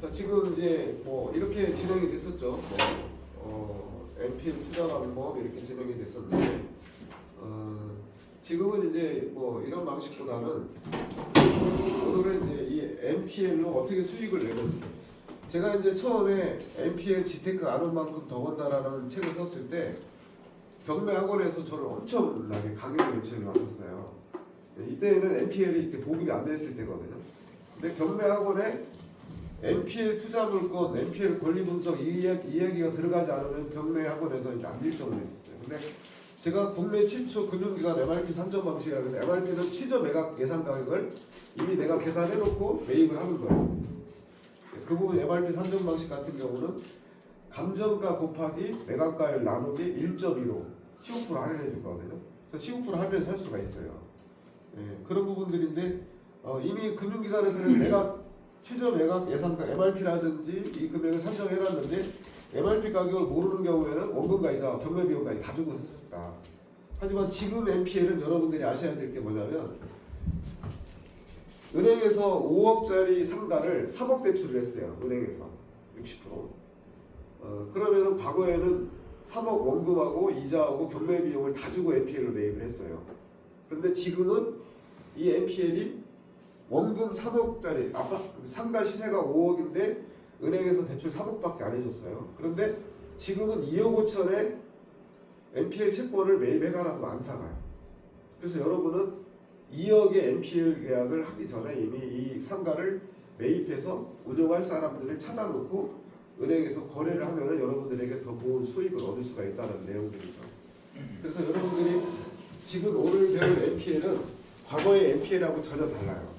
자, 지금 이제 뭐 이렇게 진행이 됐었죠. NPL 투자 방법 이렇게 진행이 됐었는데, 지금은 이제 뭐 이런 방식보다는 오늘은 이제 이 NPL로 어떻게 수익을 내는지. 제가 이제 처음에 NPL 지테크 아는 만큼 더 번다라는 책을 썼을 때 경매 학원에서 저를 엄청나게 강요를 요청이 왔었어요. 이때는 NPL이 이렇게 보급이 안 됐을 때거든요. 근데 경매 학원에 NPL 투자 물건, NPL 권리 분석 이야기가 들어가지 않으면 경매 학원에서 이제 안 일정을 했었어요. 근데 제가 국내 최초 금융기관 MRP 산정 방식이라고 해서 MRP는 최저 매각 예상 가격을 이미 내가 계산해놓고 매입을 하는 거예요. 그 부분 MRP 산정 방식 같은 경우는 감정가 곱하기 매각가율 나누기 1.15 15% 할인해 주거든요. 그래서 15% 할인해서 살 수가 있어요. 그런 부분들인데 이미 금융기관에서는 최저 매각 예상가 MRP라든지 이 금액을 산정해놨는데 MRP 가격을 모르는 경우에는 원금가이자 경매비용까지 다 주고 샀었다. 하지만 지금 NPL은 여러분들이 아셔야 될 게 뭐냐면 은행에서 5억짜리 상가를 3억 대출을 했어요. 은행에서 60%. 그러면은 과거에는 3억 원금하고 이자하고 경매비용을 다 주고 NPL로 매입을 했어요. 그런데 지금은 이 NPL이 원금 3억짜리 상가 시세가 5억인데 은행에서 대출 3억밖에 안 해줬어요. 그런데 지금은 2억 5천에 NPL 채권을 매입해가라고 안 사가요. 그래서 여러분은 2억의 NPL 계약을 하기 전에 이미 이 상가를 매입해서 운영할 사람들을 찾아놓고 은행에서 거래를 하면 여러분들에게 더 좋은 수익을 얻을 수가 있다는 내용들이죠. 그래서 여러분들이 지금 오늘 배울 NPL은 과거의 NPL하고 전혀 달라요.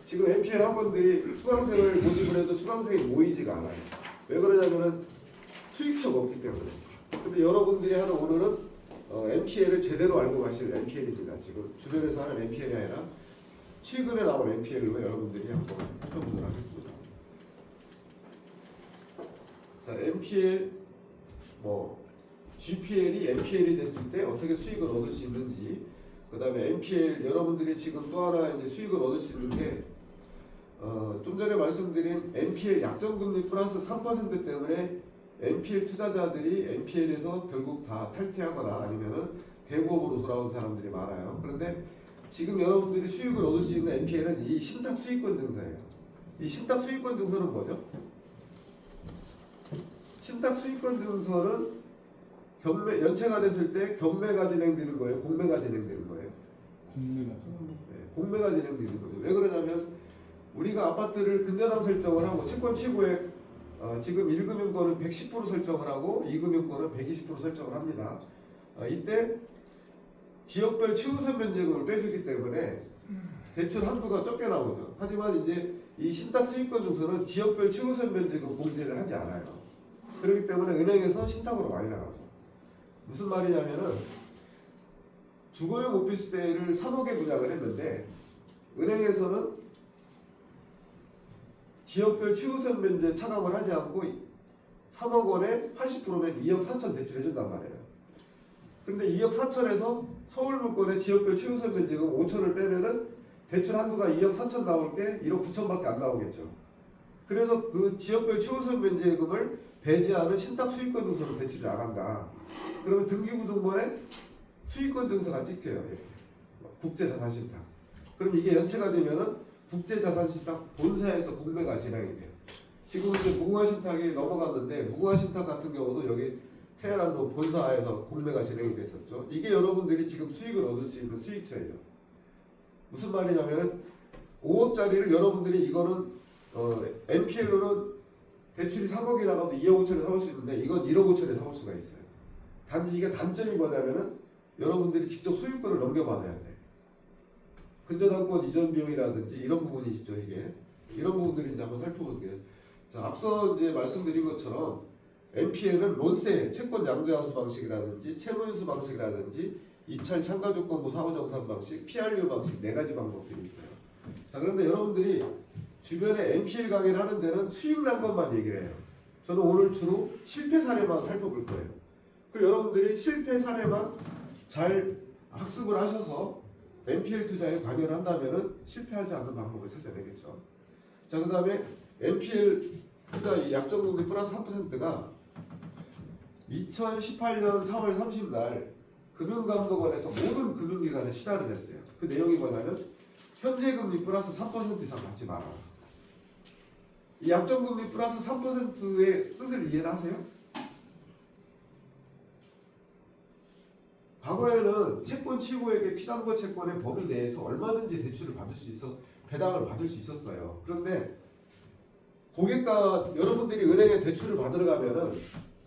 지금 NPL 학원들이 수강생을 모집을 해도 수강생이 모이지가 않아요. 왜 그러냐면은 수익처가 없기 때문에. 근데 여러분들이 하는 오늘은 NPL을 제대로 알고 가실 NPL입니다. 지금 주변에서 하는 NPL이 아니라 최근에 나온 NPL로 여러분들이 한번 살펴보도록 하겠습니다. 자, NPL GPL이 NPL이 됐을 때 어떻게 수익을 얻을 수 있는지, 그 다음에 NPL 여러분들이 지금 또 하나 이제 수익을 얻을 수 있는 게 좀 전에 말씀드린 NPL 약정금리 플러스 3% 때문에 NPL 투자자들이 NPL에서 결국 다 탈퇴하거나 아니면은 대부업으로 돌아온 사람들이 많아요. 그런데 지금 여러분들이 수익을 얻을 수 있는 NPL은 이 신탁 수익권 증서예요. 이 신탁 수익권 증서는 뭐죠? 신탁 수익권 증서는 연체가 됐을 때 경매가 진행되는 거예요? 공매가 진행되는 거예요? 공매가 진행되는 거죠. 왜 그러냐면 우리가 아파트를 근저당 설정을 하고 채권 최고액 지금 1금융권은 110% 설정을 하고 2금융권은 120% 설정을 합니다. 이때 지역별 최우선 면제금을 빼주기 때문에 대출 한도가 적게 나오죠. 하지만 이제 이 신탁 수익권 증서는 지역별 최우선 면제금 공제를 하지 않아요. 그렇기 때문에 은행에서 신탁으로 많이 나가죠. 무슨 말이냐면은 주거용 오피스텔을 3억에 분양을 했는데 은행에서는 지역별 최우선 면제 차감을 하지 않고 3억 원에 80%면 2억 4천 대출해준단 말이에요. 그런데 2억 4천에서 서울물건의 지역별 최우선 면제금 5천을 빼면은 대출 한도가 2억 4천 나올 때 1억 9천밖에 안 나오겠죠. 그래서 그 지역별 최우선 면제금을 배제하는 신탁 수익권 증서로 대출이 나간다. 그러면 등기부등본에 수익권 증서가 찍혀요. 이렇게. 국제자산신탁. 그럼 이게 연체가 되면은 국제자산신탁 본사에서 공매가 진행이 돼요. 지금 이제 무궁화신탁이 넘어갔는데 무궁화신탁 같은 경우도 여기 테헤란로 본사에서 공매가 진행이 됐었죠. 이게 여러분들이 지금 수익을 얻을 수 있는 수익처예요. 무슨 말이냐면 5억짜리를 여러분들이 이거는 NPL로는 대출이 3억이 나가도 2억 5천에 사올 수 있는데 이건 1억 5천에 사올 수가 있어요. 단지 이게 단점이 뭐냐면은 여러분들이 직접 소유권을 넘겨받아야 돼. 근저당권 이전 비용이라든지 이런 부분이 있죠. 이게 이런 부분들이 이제 한번 살펴볼게요. 자, 앞서 이제 말씀드린 것처럼 NPL은 론세, 채권 양도양수 방식이라든지 채무인수 방식이라든지 입찰 참가조건부 사후정산 방식, PRU 방식 4가지 방법들이 있어요. 자, 그런데 여러분들이 주변에 NPL 강의를 하는 데는 수익 난 것만 얘기를 해요. 저는 오늘 주로 실패 사례만 살펴볼 거예요. 그리고 여러분들이 실패 사례만 잘 학습을 하셔서 NPL 투자에 관여를 한다면은 실패하지 않는 방법을 찾아내겠죠. 자, 그 다음에 NPL 투자 이 약정금리 플러스 3%가 2018년 3월 30일 금융감독원에서 모든 금융기관에 시달을 했어요. 그 내용이 뭐냐면 현재 금리 플러스 3% 이상 받지 마라. 이 약정금리 플러스 3%의 뜻을 이해하세요? 과거에는 채권 취고액의 피담보 채권의 범위 내에서 얼마든지 대출을 받을 수 있어 배당을 받을 수 있었어요. 그런데 고객과 여러분들이 은행에 대출을 받으러 가면은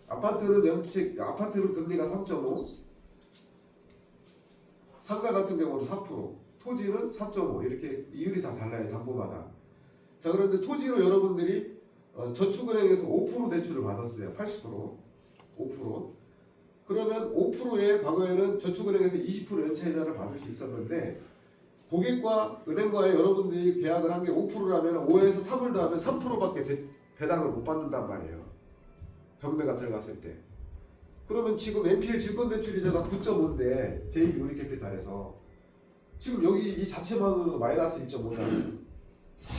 아파트는 금리가 3.5, 상가 같은 경우는 4%, 토지는 4.5 이렇게 이율이 다 달라요 담보마다. 자 그런데 토지로 여러분들이 저축은행에서 5% 대출을 받았어요. 80%, 5%. 그러면 5%에 과거에는 저축은행에서 20% 연체이자를 받을 수 있었는데 고객과 은행과의 여러분들이 계약을 한 게 5%라면 5에서 3을 더하면 3%밖에 배당을 못 받는단 말이에요. 경매가 들어갔을 때. 그러면 지금 NPL 질권대출이자가 9.5인데 제2 유니캐피탈에서 지금 여기 이 자체만으로도 마이너스 1.5잖아요.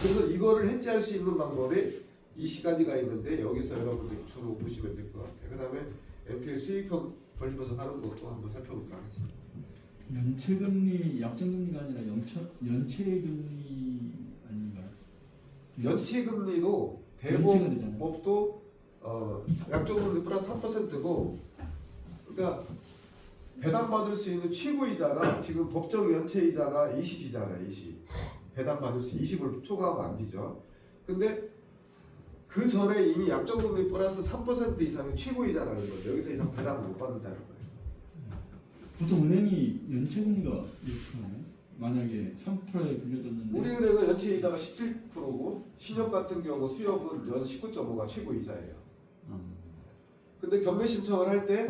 그래서 이거를 해지할 수 있는 방법이 이 시가지가 있는데 여기서 여러분들이 주로 보시면 될 것 같아요. 그 다음에 NPL 수익형 벌리면서 하는 것도 한번 살펴보도록 하겠습니다. 연체금리, 약정금리가 아니라 연체금리 아닌가요? 연체금리도 연체가 되잖아요. 대법도 약정금리 플러스 3%고 그러니까 배당받을 수 있는 최고이자가 지금 법정 연체이자가 20이잖아요. 20. 배당받을 수 20을 초과하면 안 되죠. 근데 그 전에 이미 약정금리 플러스 3% 이상의 최고이자라는 거죠. 여기서 이상 배당을 못 받는다는 거예요. 보통 은행이 연체금리가 이렇게 하나요? 만약에 3%에 빌려줬는데 우리은행은 연체이자가 17%고 신협 같은 경우 수협은 연 19.5가 최고이자예요. 근데 경매 신청을 할 때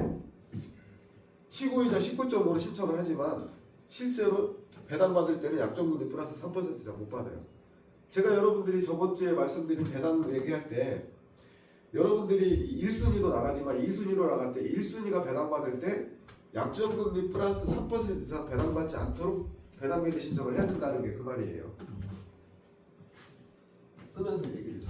최고이자 19.5로 신청을 하지만 실제로 배당받을 때는 약정금리 플러스 3% 이상 못 받아요. 제가 여러분들이 저번 주에 말씀드린 배당 얘기할 때 여러분들이 1순위도 나가지만 2순위로 나갈 때 1순위가 배당받을 때 약정금리 플러스 3% 이상 배당받지 않도록 배당매제 신청을 해야 된다는 게 그 말이에요. 쓰면서 얘기를 좀.